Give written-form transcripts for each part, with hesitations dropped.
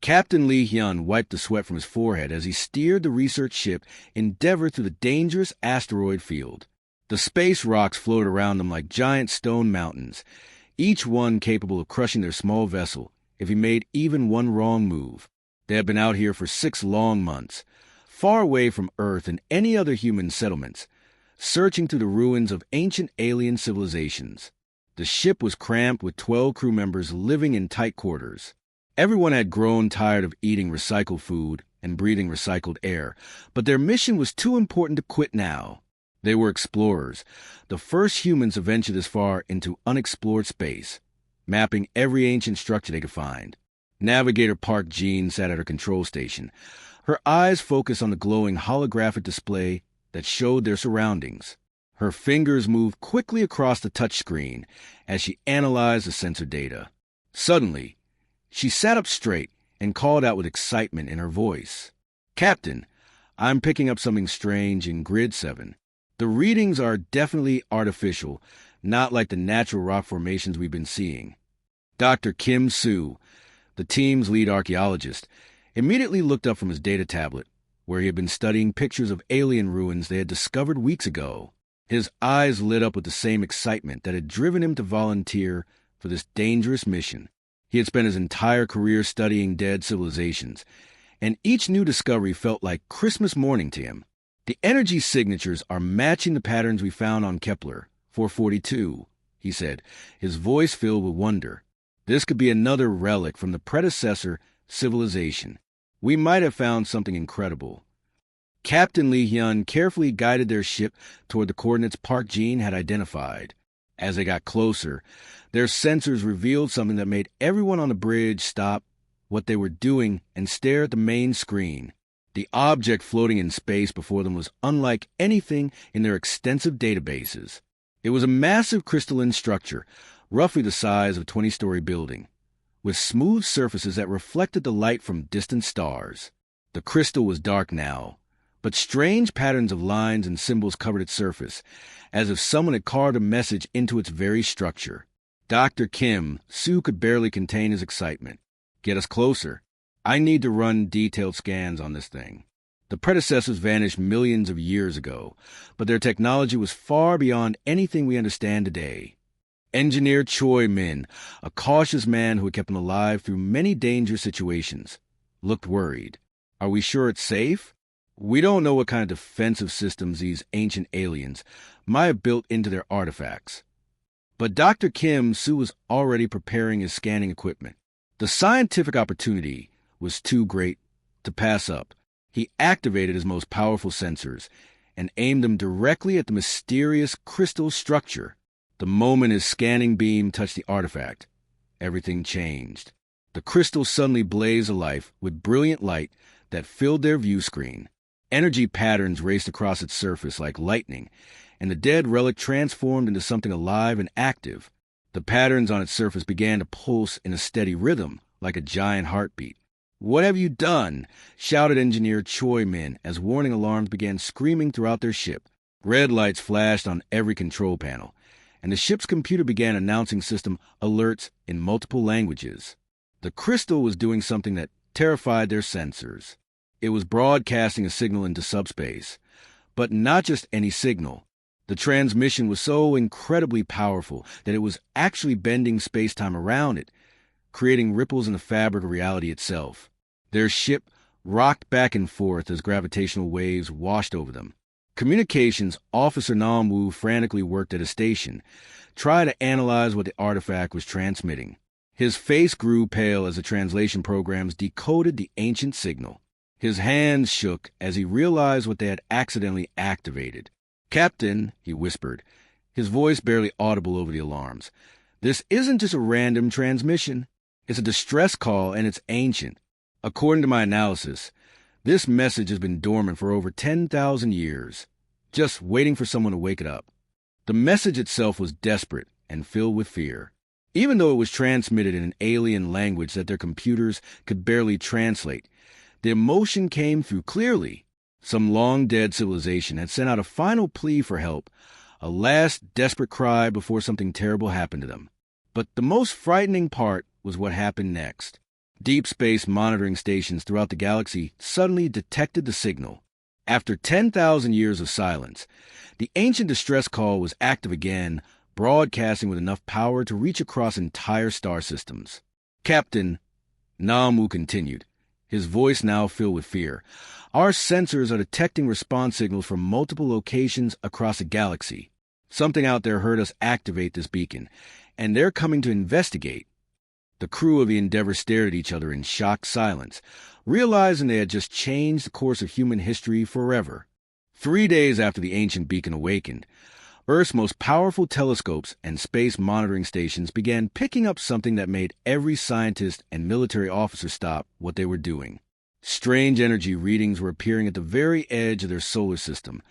Captain Lee Hyun wiped the sweat from his forehead as he steered the research ship Endeavor through the dangerous asteroid field. The space rocks floated around them like giant stone mountains, each one capable of crushing their small vessel if he made even one wrong move. They had been out here for 6 long months, far away from Earth and any other human settlements, searching through the ruins of ancient alien civilizations. The ship was cramped with 12 crew members living in tight quarters. Everyone had grown tired of eating recycled food and breathing recycled air, but their mission was too important to quit now. They were explorers, the first humans to venture this far into unexplored space, mapping every ancient structure they could find. Navigator Park Jean sat at her control station, her eyes focused on the glowing holographic display that showed their surroundings. Her fingers moved quickly across the touchscreen as she analyzed the sensor data. Suddenly, she sat up straight and called out with excitement in her voice. "Captain, I'm picking up something strange in Grid 7. The readings are definitely artificial, not like the natural rock formations we've been seeing." Dr. Kim Soo, the team's lead archaeologist, immediately looked up from his data tablet, where he had been studying pictures of alien ruins they had discovered weeks ago. His eyes lit up with the same excitement that had driven him to volunteer for this dangerous mission. He had spent his entire career studying dead civilizations, and each new discovery felt like Christmas morning to him. "The energy signatures are matching the patterns we found on Kepler 442, he said, his voice filled with wonder. "This could be another relic from the predecessor civilization. We might have found something incredible." Captain Lee Hyun carefully guided their ship toward the coordinates Park Jean had identified. As they got closer, their sensors revealed something that made everyone on the bridge stop what they were doing and stare at the main screen. The object floating in space before them was unlike anything in their extensive databases. It was a massive crystalline structure, roughly the size of a 20-story building, with smooth surfaces that reflected the light from distant stars. The crystal was dark now, but strange patterns of lines and symbols covered its surface, as if someone had carved a message into its very structure. Dr. Kim Soo could barely contain his excitement. "Get us closer. I need to run detailed scans on this thing." The predecessors vanished millions of years ago, but their technology was far beyond anything we understand today. Engineer Choi Min, a cautious man who had kept him alive through many dangerous situations, looked worried. "Are we sure it's safe? We don't know what kind of defensive systems these ancient aliens might have built into their artifacts." But Dr. Kim Soo was already preparing his scanning equipment. The scientific opportunity was too great to pass up. He activated his most powerful sensors and aimed them directly at the mysterious crystal structure. The moment his scanning beam touched the artifact, everything changed. The crystal suddenly blazed alive with brilliant light that filled their view screen. Energy patterns raced across its surface like lightning, and the dead relic transformed into something alive and active. The patterns on its surface began to pulse in a steady rhythm, like a giant heartbeat. "What have you done?" shouted Engineer Choi Min as warning alarms began screaming throughout their ship. Red lights flashed on every control panel, and the ship's computer began announcing system alerts in multiple languages. The crystal was doing something that terrified their sensors. It was broadcasting a signal into subspace, but not just any signal. The transmission was so incredibly powerful that it was actually bending space-time around it, creating ripples in the fabric of reality itself. Their ship rocked back and forth as gravitational waves washed over them. Communications Officer Nam Woo frantically worked at a station, trying to analyze what the artifact was transmitting. His face grew pale as the translation programs decoded the ancient signal. His hands shook as he realized what they had accidentally activated. "Captain," he whispered, his voice barely audible over the alarms, "this isn't just a random transmission. It's a distress call, and it's ancient. According to my analysis, this message has been dormant for over 10,000 years, just waiting for someone to wake it up." The message itself was desperate and filled with fear. Even though it was transmitted in an alien language that their computers could barely translate, the emotion came through clearly. Some long-dead civilization had sent out a final plea for help, a last desperate cry before something terrible happened to them. But the most frightening part was what happened next. Deep space monitoring stations throughout the galaxy suddenly detected the signal. After 10,000 years of silence, the ancient distress call was active again, broadcasting with enough power to reach across entire star systems. Captain, Namu continued, his voice now filled with fear. Our sensors are detecting response signals from multiple locations across the galaxy. Something out there heard us activate this beacon, and they're coming to investigate. The crew of the Endeavour stared at each other in shocked silence, realizing they had just changed the course of human history forever. 3 days after the ancient beacon awakened, Earth's most powerful telescopes and space monitoring stations began picking up something that made every scientist and military officer stop what they were doing. Strange energy readings were appearing at the very edge of their solar system,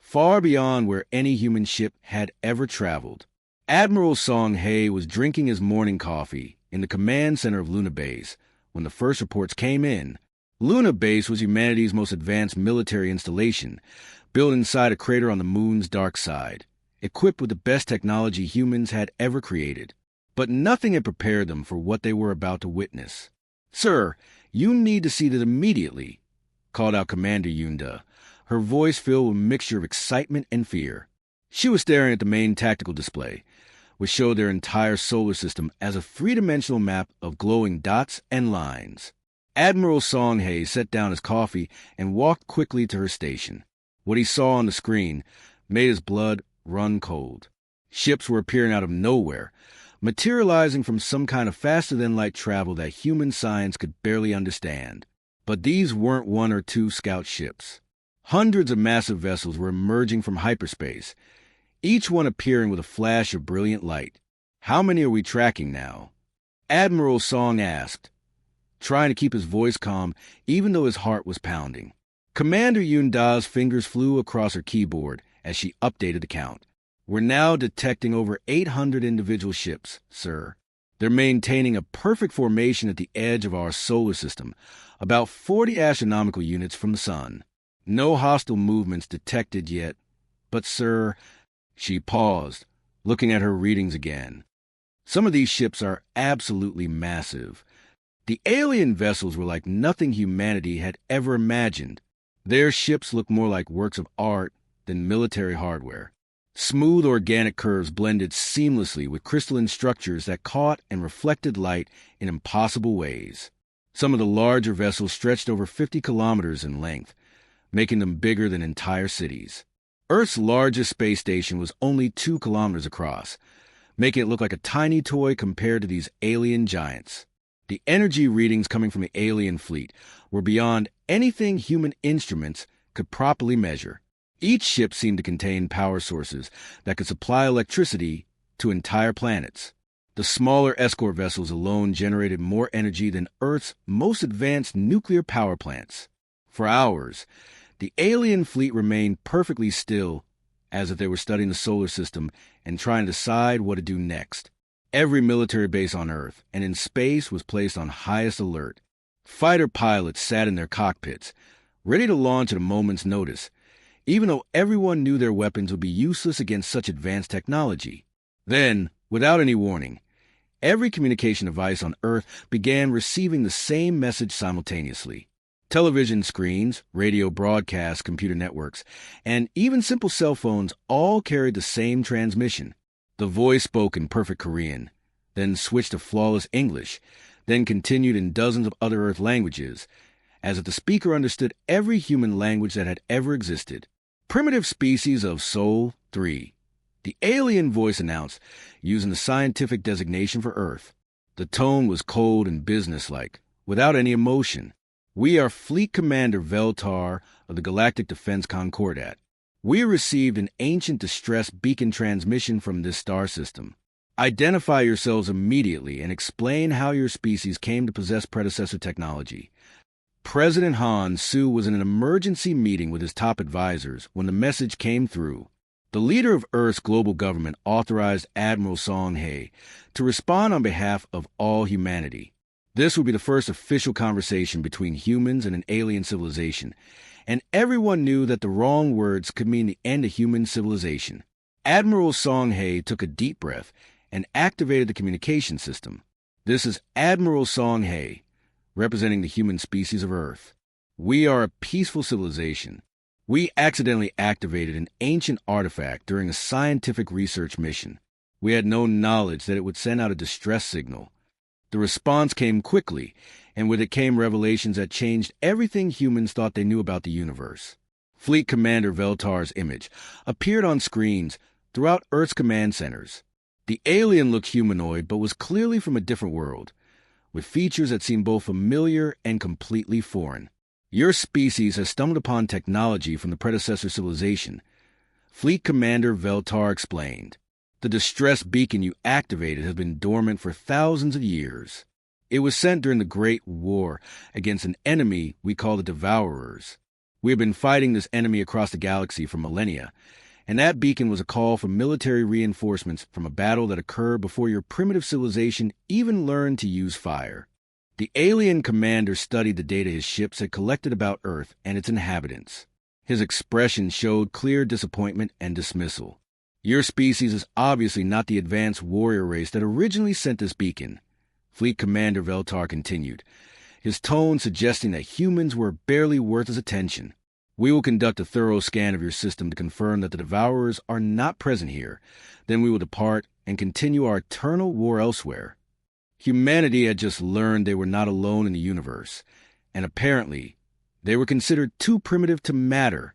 far beyond where any human ship had ever traveled. Admiral Song Hae was drinking his morning coffee in the command center of Luna Base when the first reports came in. Luna Base was humanity's most advanced military installation, built inside a crater on the moon's dark side, equipped with the best technology humans had ever created. But nothing had prepared them for what they were about to witness. "Sir, you need to see this immediately," called out Commander Yunda, her voice filled with a mixture of excitement and fear. She was staring at the main tactical display, which showed their entire solar system as a three-dimensional map of glowing dots and lines. Admiral Song Hae set down his coffee and walked quickly to her station. What he saw on the screen made his blood run cold. Ships were appearing out of nowhere, materializing from some kind of faster-than-light travel that human science could barely understand. But these weren't one or two scout ships. Hundreds of massive vessels were emerging from hyperspace, each one appearing with a flash of brilliant light. "How many are we tracking now?" Admiral Song asked, trying to keep his voice calm even though his heart was pounding. Commander Yunda's fingers flew across her keyboard as she updated the count. "We're now detecting over 800 individual ships, sir. They're maintaining a perfect formation at the edge of our solar system, about 40 astronomical units from the sun. No hostile movements detected yet, but, sir..." She paused, looking at her readings again. "Some of these ships are absolutely massive. The alien vessels were like nothing humanity had ever imagined. Their ships looked more like works of art than military hardware. Smooth organic curves blended seamlessly with crystalline structures that caught and reflected light in impossible ways. Some of the larger vessels stretched over 50 kilometers in length, making them bigger than entire cities. Earth's largest space station was only 2 kilometers across, making it look like a tiny toy compared to these alien giants. The energy readings coming from the alien fleet were beyond anything human instruments could properly measure. Each ship seemed to contain power sources that could supply electricity to entire planets. The smaller escort vessels alone generated more energy than Earth's most advanced nuclear power plants. For hours, the alien fleet remained perfectly still, as if they were studying the solar system and trying to decide what to do next. Every military base on Earth and in space was placed on highest alert. Fighter pilots sat in their cockpits, ready to launch at a moment's notice, even though everyone knew their weapons would be useless against such advanced technology. Then, without any warning, every communication device on Earth began receiving the same message simultaneously. Television screens, radio broadcasts, computer networks, and even simple cell phones all carried the same transmission. The voice spoke in perfect Korean, then switched to flawless English, then continued in dozens of other Earth languages, as if the speaker understood every human language that had ever existed. "Primitive species of Sol 3. The alien voice announced, using the scientific designation for Earth. The tone was cold and businesslike, without any emotion. "We are Fleet Commander Veltar of the Galactic Defense Concordat. We received an ancient distress beacon transmission from this star system. Identify yourselves immediately and explain how your species came to possess predecessor technology." President Han Su was in an emergency meeting with his top advisors when the message came through. The leader of Earth's global government authorized Admiral Song Hae to respond on behalf of all humanity. This would be the first official conversation between humans and an alien civilization, and everyone knew that the wrong words could mean the end of human civilization. Admiral Song Hae took a deep breath and activated the communication system. "This is Admiral Song Hae. representing the human species of Earth. We are a peaceful civilization. We accidentally activated an ancient artifact during a scientific research mission. We had no knowledge that it would send out a distress signal. The response came quickly, and with it came revelations that changed everything humans thought they knew about the universe. Fleet Commander Veltar's image appeared on screens throughout Earth's command centers. The alien looked humanoid but was clearly from a different world, with features that seemed both familiar and completely foreign. Your species has stumbled upon technology from the predecessor civilization, Fleet Commander Veltar explained. The distress beacon you activated has been dormant for thousands of years. It was sent during the Great War against an enemy we call the Devourers. We have been fighting this enemy across the galaxy for millennia, and that beacon was a call for military reinforcements from a battle that occurred before your primitive civilization even learned to use fire. The alien commander studied the data his ships had collected about Earth and its inhabitants. His expression showed clear disappointment and dismissal. Your species is obviously not the advanced warrior race that originally sent this beacon, Fleet Commander Veltar continued, his tone suggesting that humans were barely worth his attention. We will conduct a thorough scan of your system to confirm that the Devourers are not present here. Then we will depart and continue our eternal war elsewhere. Humanity had just learned they were not alone in the universe, and apparently, they were considered too primitive to matter.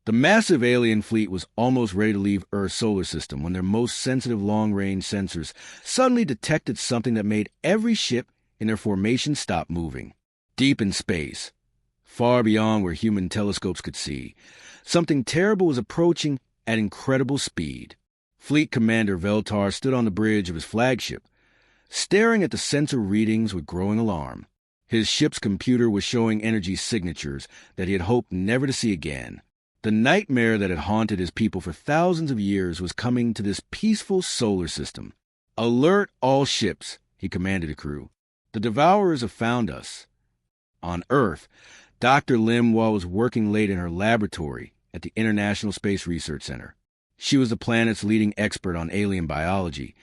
The massive alien fleet was almost ready to leave Earth's solar system when their most sensitive long-range sensors suddenly detected something that made every ship in their formation stop moving. Deep in space, far beyond where human telescopes could see, something terrible was approaching at incredible speed. Fleet Commander Veltar stood on the bridge of his flagship, staring at the sensor readings with growing alarm. His ship's computer was showing energy signatures that he had hoped never to see again. The nightmare that had haunted his people for thousands of years was coming to this peaceful solar system. "Alert all ships," he commanded the crew. "The Devourers have found us." On Earth, Dr. Limwa was working late in her laboratory at the International Space Research Center. She was the planet's leading expert on alien biology,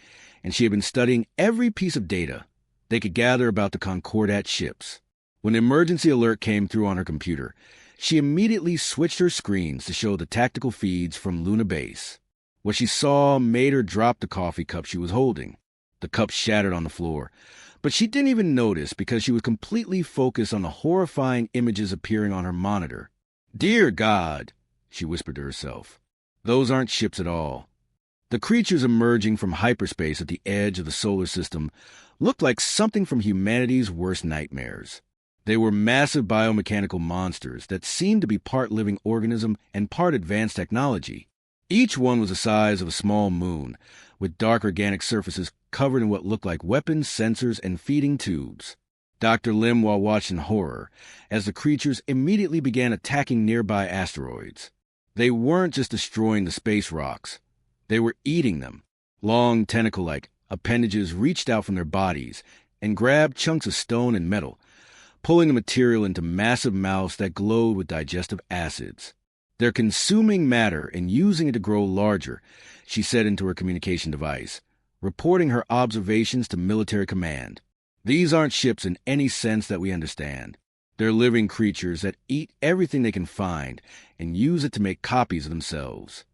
and she had been studying every piece of data they could gather about the Concordat ships. When the emergency alert came through on her computer, she immediately switched her screens to show the tactical feeds from Luna Base. What she saw made her drop the coffee cup she was holding. The cup shattered on the floor, but she didn't even notice because she was completely focused on the horrifying images appearing on her monitor. "Dear God," she whispered to herself, "those aren't ships at all." The creatures emerging from hyperspace at the edge of the solar system looked like something from humanity's worst nightmares. They were massive biomechanical monsters that seemed to be part living organism and part advanced technology. Each one was the size of a small moon, with dark organic surfaces covered in what looked like weapons, sensors, and feeding tubes. Dr. Limwa watched in horror as the creatures immediately began attacking nearby asteroids. They weren't just destroying the space rocks. They were eating them. Long tentacle-like appendages reached out from their bodies and grabbed chunks of stone and metal, pulling the material into massive mouths that glowed with digestive acids. "They're consuming matter and using it to grow larger," she said into her communication device, reporting her observations to military command. "These aren't ships in any sense that we understand. They're living creatures that eat everything they can find and use it to make copies of themselves."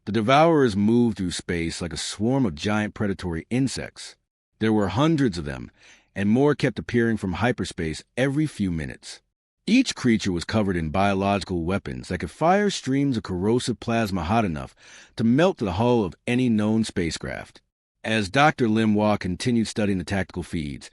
The Devourers moved through space like a swarm of giant predatory insects. There were hundreds of them, and more kept appearing from hyperspace every few minutes. Each creature was covered in biological weapons that could fire streams of corrosive plasma hot enough to melt the hull of any known spacecraft. As Dr. Limwa continued studying the tactical feeds,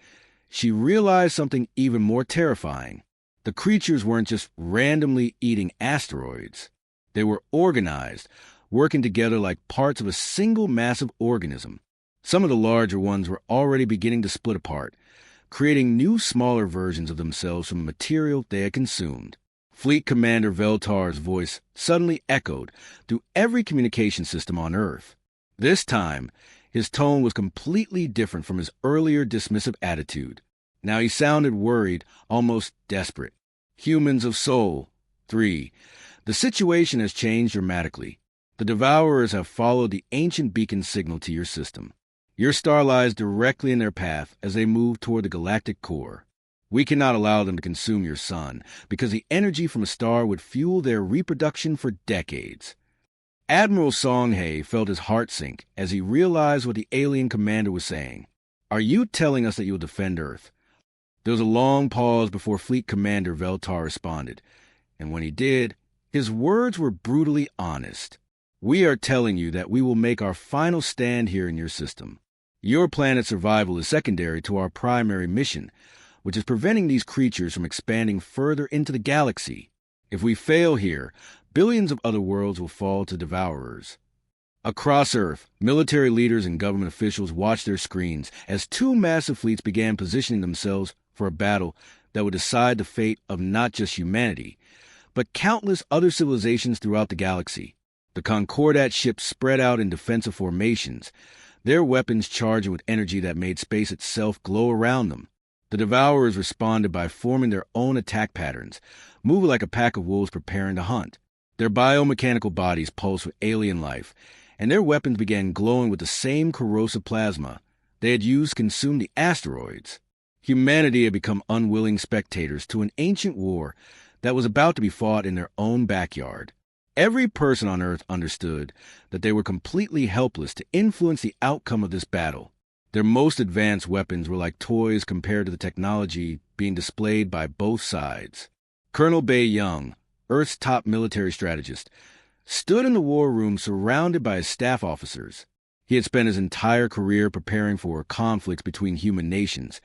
she realized something even more terrifying. The creatures weren't just randomly eating asteroids. They were organized, working together like parts of a single massive organism. Some of the larger ones were already beginning to split apart, creating new smaller versions of themselves from the material they had consumed. Fleet Commander Veltar's voice suddenly echoed through every communication system on Earth. This time, his tone was completely different from his earlier dismissive attitude. Now he sounded worried, almost desperate. "Humans of Sol 3. The situation has changed dramatically. The Devourers have followed the ancient beacon signal to your system. Your star lies directly in their path as they move toward the galactic core. We cannot allow them to consume your sun, because the energy from a star would fuel their reproduction for decades. Admiral Songhae felt his heart sink as he realized what the alien commander was saying. Are you telling us that you'll defend Earth? There was a long pause before Fleet Commander Veltar responded, and when he did, his words were brutally honest. We are telling you that we will make our final stand here in your system. Your planet's survival is secondary to our primary mission, which is preventing these creatures from expanding further into the galaxy. If we fail here, billions of other worlds will fall to devourers. Across Earth, military leaders and government officials watched their screens as two massive fleets began positioning themselves for a battle that would decide the fate of not just humanity, but countless other civilizations throughout the galaxy. The Concordat ships spread out in defensive formations, their weapons charging with energy that made space itself glow around them. The Devourers responded by forming their own attack patterns, moving like a pack of wolves preparing to hunt. Their biomechanical bodies pulsed with alien life, and their weapons began glowing with the same corrosive plasma they had used to consume the asteroids. Humanity had become unwilling spectators to an ancient war that was about to be fought in their own backyard. Every person on Earth understood that they were completely helpless to influence the outcome of this battle. Their most advanced weapons were like toys compared to the technology being displayed by both sides. Colonel Bae Young, Earth's top military strategist, stood in the war room surrounded by his staff officers. He had spent his entire career preparing for conflicts between human nations,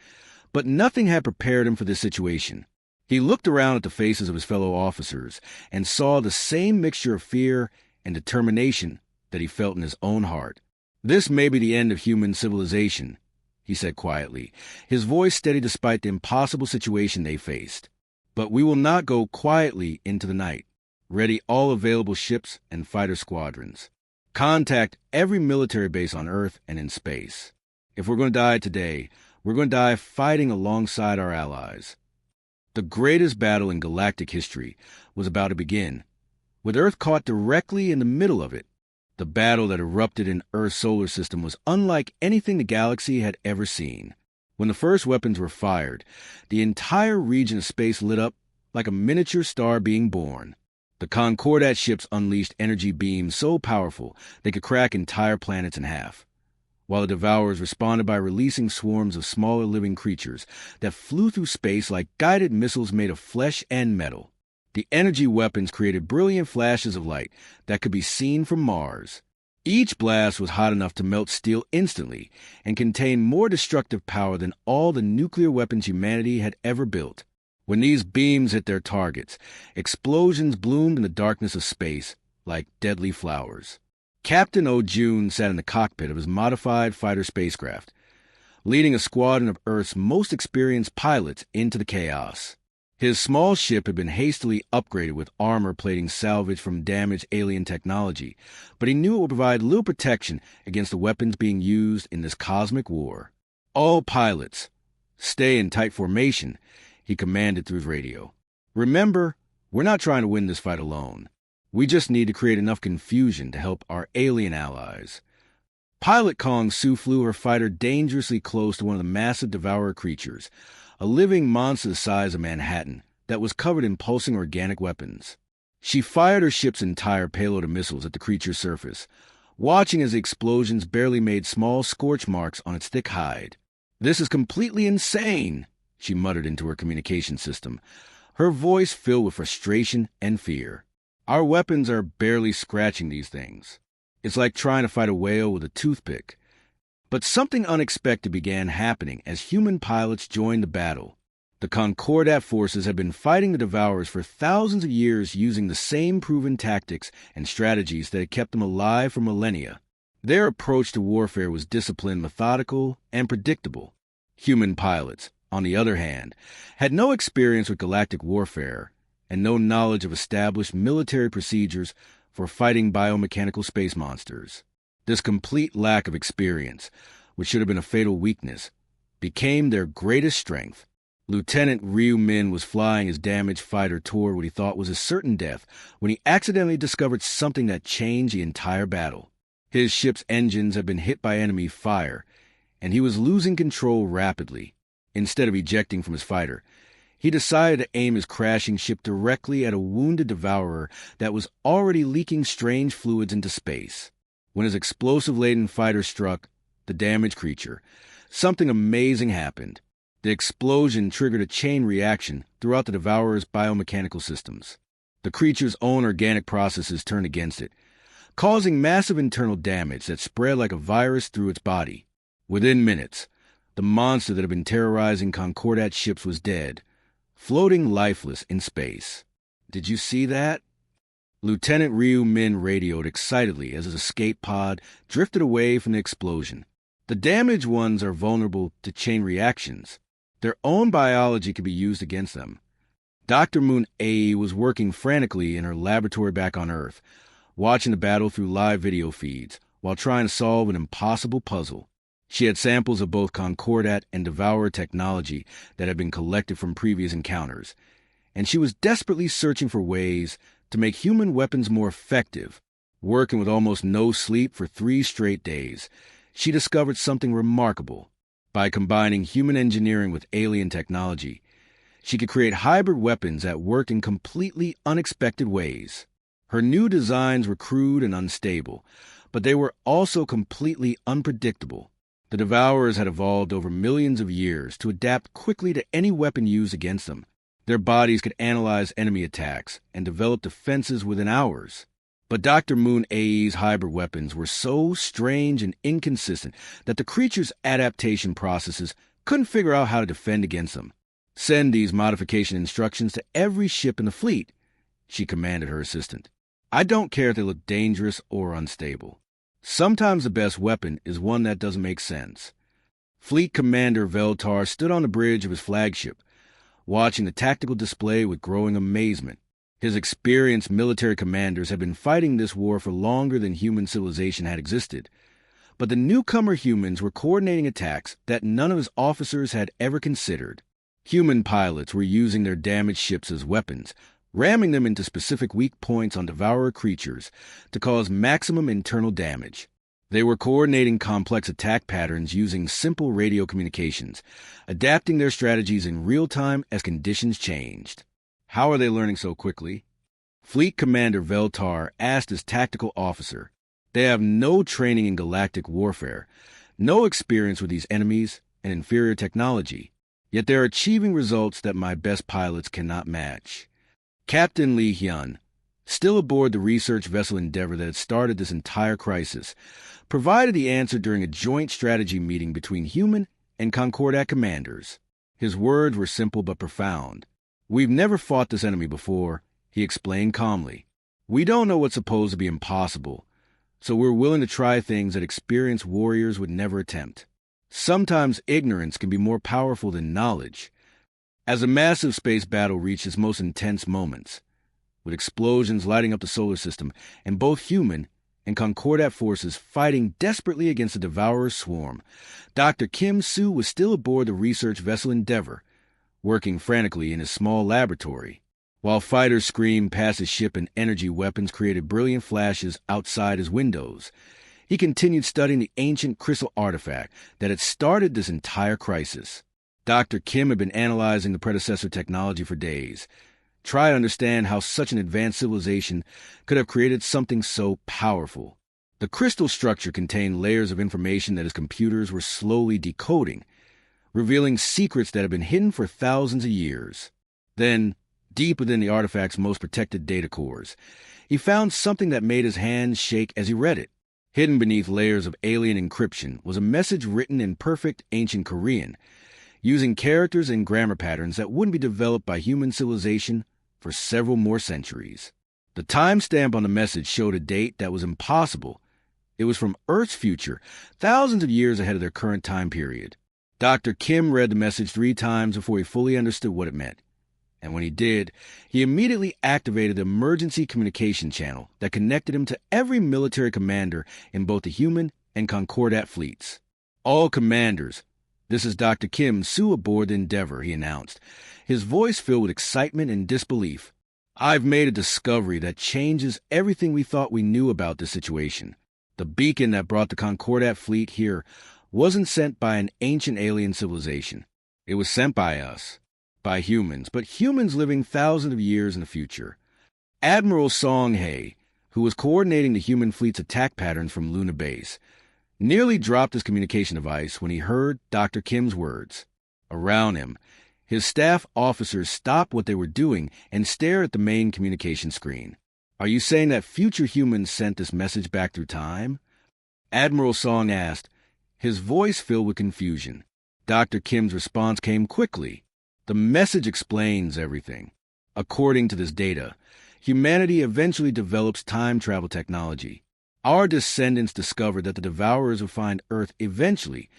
but nothing had prepared him for this situation. He looked around at the faces of his fellow officers and saw the same mixture of fear and determination that he felt in his own heart. This may be the end of human civilization, he said quietly, his voice steady despite the impossible situation they faced. But we will not go quietly into the night. Ready all available ships and fighter squadrons. Contact every military base on Earth and in space. If we're going to die today, we're going to die fighting alongside our allies. The greatest battle in galactic history was about to begin, with Earth caught directly in the middle of it. The battle that erupted in Earth's solar system was unlike anything the galaxy had ever seen. When the first weapons were fired, the entire region of space lit up like a miniature star being born. The Concordat ships unleashed energy beams so powerful they could crack entire planets in half, while the Devourers responded by releasing swarms of smaller living creatures that flew through space like guided missiles made of flesh and metal. The energy weapons created brilliant flashes of light that could be seen from Mars. Each blast was hot enough to melt steel instantly and contained more destructive power than all the nuclear weapons humanity had ever built. When these beams hit their targets, explosions bloomed in the darkness of space like deadly flowers. Captain O'June sat in the cockpit of his modified fighter spacecraft, leading a squadron of Earth's most experienced pilots into the chaos. His small ship had been hastily upgraded with armor plating salvaged from damaged alien technology, but he knew it would provide little protection against the weapons being used in this cosmic war. All pilots, stay in tight formation, he commanded through his radio. Remember, we're not trying to win this fight alone. We just need to create enough confusion to help our alien allies. Pilot Kong Su flew her fighter dangerously close to one of the massive devourer creatures, a living monster the size of Manhattan that was covered in pulsing organic weapons. She fired her ship's entire payload of missiles at the creature's surface, watching as the explosions barely made small scorch marks on its thick hide. "This is completely insane," she muttered into her communication system, her voice filled with frustration and fear. "Our weapons are barely scratching these things. It's like trying to fight a whale with a toothpick." But something unexpected began happening as human pilots joined the battle. The Concordat forces had been fighting the Devourers for thousands of years using the same proven tactics and strategies that had kept them alive for millennia. Their approach to warfare was disciplined, methodical, and predictable. Human pilots, on the other hand, had no experience with galactic warfare and no knowledge of established military procedures for fighting biomechanical space monsters. This complete lack of experience, which should have been a fatal weakness, became their greatest strength. Lieutenant Ryu Min was flying his damaged fighter toward what he thought was his certain death when he accidentally discovered something that changed the entire battle. His ship's engines had been hit by enemy fire, and he was losing control rapidly. Instead of ejecting from his fighter, he decided to aim his crashing ship directly at a wounded devourer that was already leaking strange fluids into space. When his explosive-laden fighter struck the damaged creature, something amazing happened. The explosion triggered a chain reaction throughout the devourer's biomechanical systems. The creature's own organic processes turned against it, causing massive internal damage that spread like a virus through its body. Within minutes, the monster that had been terrorizing Concordat ships was dead, floating lifeless in space. "Did you see that?" Lieutenant Ryu Min radioed excitedly as his escape pod drifted away from the explosion. The damaged ones are vulnerable to chain reactions. Their own biology could be used against them. Dr. Moon A was working frantically in her laboratory back on Earth, watching the battle through live video feeds while trying to solve an impossible puzzle. She had samples of both Concordat and Devourer technology that had been collected from previous encounters, and she was desperately searching for ways to make human weapons more effective. Working with almost no sleep for 3 straight days, she discovered something remarkable. By combining human engineering with alien technology, she could create hybrid weapons that worked in completely unexpected ways. Her new designs were crude and unstable, but they were also completely unpredictable. The Devourers had evolved over millions of years to adapt quickly to any weapon used against them. Their bodies could analyze enemy attacks and develop defenses within hours. But Dr. Moon A's hybrid weapons were so strange and inconsistent that the creature's adaptation processes couldn't figure out how to defend against them. "Send these modification instructions to every ship in the fleet," she commanded her assistant. "I don't care if they look dangerous or unstable. Sometimes the best weapon is one that doesn't make sense." Fleet Commander Veltar stood on the bridge of his flagship, watching the tactical display with growing amazement. His experienced military commanders had been fighting this war for longer than human civilization had existed, but the newcomer humans were coordinating attacks that none of his officers had ever considered. Human pilots were using their damaged ships as weapons, ramming them into specific weak points on devourer creatures to cause maximum internal damage. They were coordinating complex attack patterns using simple radio communications, adapting their strategies in real time as conditions changed. How are they learning so quickly? Fleet Commander Veltar asked his tactical officer. They have no training in galactic warfare, no experience with these enemies, and inferior technology. Yet they're achieving results that my best pilots cannot match. Captain Lee Hyun, still aboard the research vessel Endeavor that had started this entire crisis, provided the answer during a joint strategy meeting between human and Concordat commanders. His words were simple but profound. "We've never fought this enemy before," he explained calmly. "We don't know what's supposed to be impossible, so we're willing to try things that experienced warriors would never attempt. Sometimes ignorance can be more powerful than knowledge." As a massive space battle reached its most intense moments, with explosions lighting up the solar system and both human and Concordat forces fighting desperately against the Devourer's swarm, Dr. Kim Soo was still aboard the research vessel Endeavor, working frantically in his small laboratory. While fighters screamed past his ship and energy weapons created brilliant flashes outside his windows, he continued studying the ancient crystal artifact that had started this entire crisis. Dr. Kim had been analyzing the predecessor technology for days, trying to understand how such an advanced civilization could have created something so powerful. The crystal structure contained layers of information that his computers were slowly decoding, revealing secrets that had been hidden for thousands of years. Then, deep within the artifact's most protected data cores, he found something that made his hands shake as he read it. Hidden beneath layers of alien encryption was a message written in perfect ancient Korean, using characters and grammar patterns that wouldn't be developed by human civilization for several more centuries. The timestamp on the message showed a date that was impossible. It was from Earth's future, thousands of years ahead of their current time period. Dr. Kim read the message 3 times before he fully understood what it meant. And when he did, he immediately activated the emergency communication channel that connected him to every military commander in both the human and Concordat fleets. "All commanders, this is Dr. Kim Soo aboard the Endeavor," he announced, his voice filled with excitement and disbelief. "I've made a discovery that changes everything we thought we knew about this situation. The beacon that brought the Concordat fleet here wasn't sent by an ancient alien civilization. It was sent by us, by humans, but humans living thousands of years in the future. Admiral Songhae, who was coordinating the human fleet's attack patterns from Luna Base, nearly dropped his communication device when he heard Dr. Kim's words. Around him, his staff officers stopped what they were doing and stared at the main communication screen. "Are you saying that future humans sent this message back through time?" Admiral Song asked, his voice filled with confusion. Dr. Kim's response came quickly. "The message explains everything. According to this data, humanity eventually develops time travel technology. Our descendants discovered that the Devourers would find Earth eventually,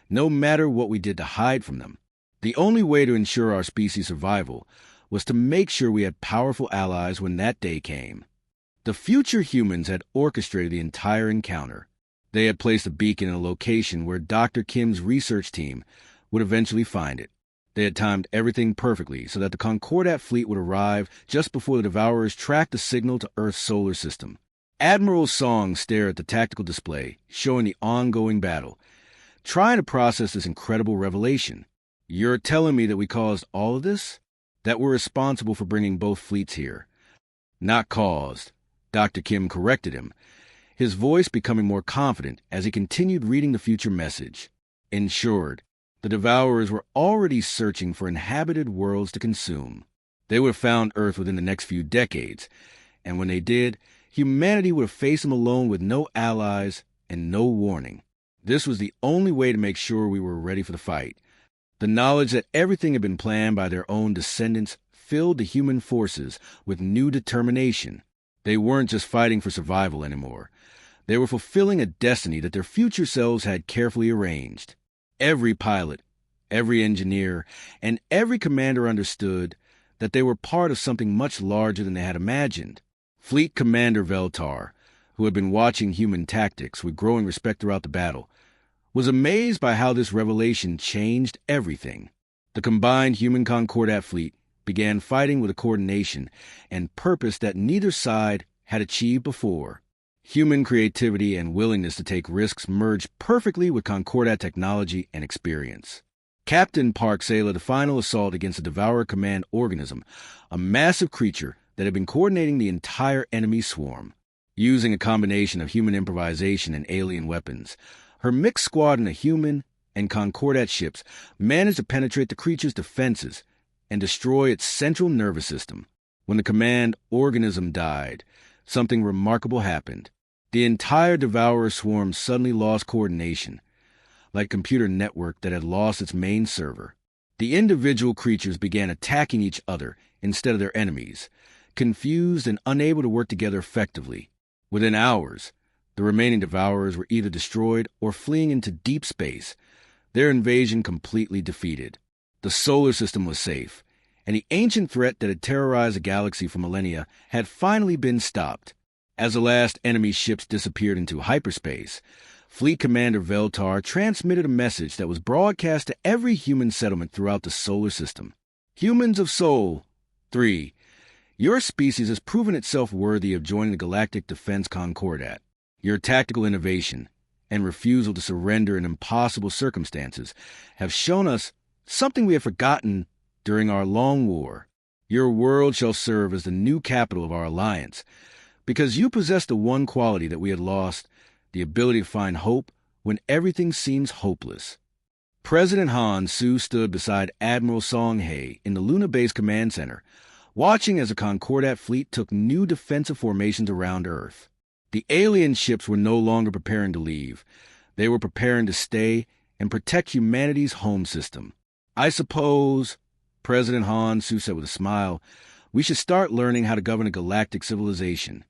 no matter what we did to hide from them. The only way to ensure our species' survival was to make sure we had powerful allies when that day came. The future humans had orchestrated the entire encounter. They had placed a beacon in a location where Dr. Kim's research team would eventually find it. They had timed everything perfectly so that the Concordat fleet would arrive just before the Devourers tracked the signal to Earth's solar system." Admiral Song stared at the tactical display, showing the ongoing battle, trying to process this incredible revelation. "You're telling me that we caused all of this? That we're responsible for bringing both fleets here?" "Not caused," Dr. Kim corrected him, his voice becoming more confident as he continued reading the future message. "Ensured. The Devourers were already searching for inhabited worlds to consume. They would have found Earth within the next few decades, and when they did, humanity would have faced them alone with no allies and no warning. This was the only way to make sure we were ready for the fight. The knowledge that everything had been planned by their own descendants filled the human forces with new determination. They weren't just fighting for survival anymore. They were fulfilling a destiny that their future selves had carefully arranged. Every pilot, every engineer, and every commander understood that they were part of something much larger than they had imagined. Fleet Commander Veltar, who had been watching human tactics with growing respect throughout the battle, was amazed by how this revelation changed everything. The combined human Concordat fleet began fighting with a coordination and purpose that neither side had achieved before. Human creativity and willingness to take risks merged perfectly with Concordat technology and experience. Captain Park sailed the final assault against the Devourer Command organism, a massive creature that had been coordinating the entire enemy swarm. Using a combination of human improvisation and alien weapons, her mixed squadron of human and Concordat ships managed to penetrate the creature's defenses and destroy its central nervous system. When the command organism died, something remarkable happened. The entire Devourer swarm suddenly lost coordination, like a computer network that had lost its main server. The individual creatures began attacking each other instead of their enemies, confused and unable to work together effectively. Within hours, the remaining Devourers were either destroyed or fleeing into deep space, their invasion completely defeated. The solar system was safe, and the ancient threat that had terrorized the galaxy for millennia had finally been stopped. As the last enemy ships disappeared into hyperspace, Fleet Commander Veltar transmitted a message that was broadcast to every human settlement throughout the solar system. "Humans of Sol 3. Your species has proven itself worthy of joining the Galactic Defense Concordat. Your tactical innovation and refusal to surrender in impossible circumstances have shown us something we have forgotten during our long war. Your world shall serve as the new capital of our alliance, because you possess the one quality that we had lost, the ability to find hope when everything seems hopeless." President Han Su stood beside Admiral Songhae in the Luna Base Command Center, watching as the Concordat fleet took new defensive formations around Earth. The alien ships were no longer preparing to leave. They were preparing to stay and protect humanity's home system. "I suppose," President Han Su said with a smile, "we should start learning how to govern a galactic civilization.